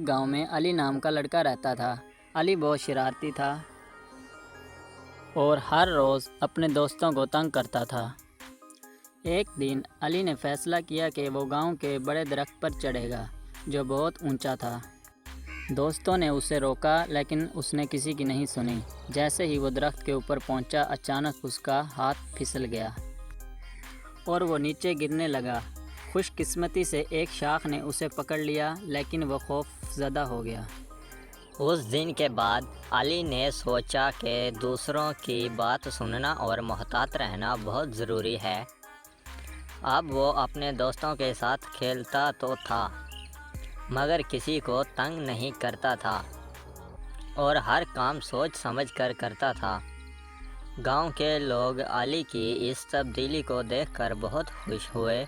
ایک گاؤں میں علی نام کا لڑکا رہتا تھا۔ علی بہت شرارتی تھا اور ہر روز اپنے دوستوں کو تنگ کرتا تھا۔ ایک دن علی نے فیصلہ کیا کہ وہ گاؤں کے بڑے درخت پر چڑھے گا جو بہت اونچا تھا۔ دوستوں نے اسے روکا لیکن اس نے کسی کی نہیں سنی۔ جیسے ہی وہ درخت کے اوپر پہنچا، اچانک اس کا ہاتھ پھسل گیا اور وہ نیچے گرنے لگا۔ خوش قسمتی سے ایک شاخ نے اسے پکڑ لیا لیکن وہ خوف زدہ ہو گیا۔ اس دن کے بعد علی نے سوچا کہ دوسروں کی بات سننا اور محتاط رہنا بہت ضروری ہے۔ اب وہ اپنے دوستوں کے ساتھ کھیلتا تو تھا مگر کسی کو تنگ نہیں کرتا تھا اور ہر کام سوچ سمجھ کر کرتا تھا۔ گاؤں کے لوگ علی کی اس تبدیلی کو دیکھ کر بہت خوش ہوئے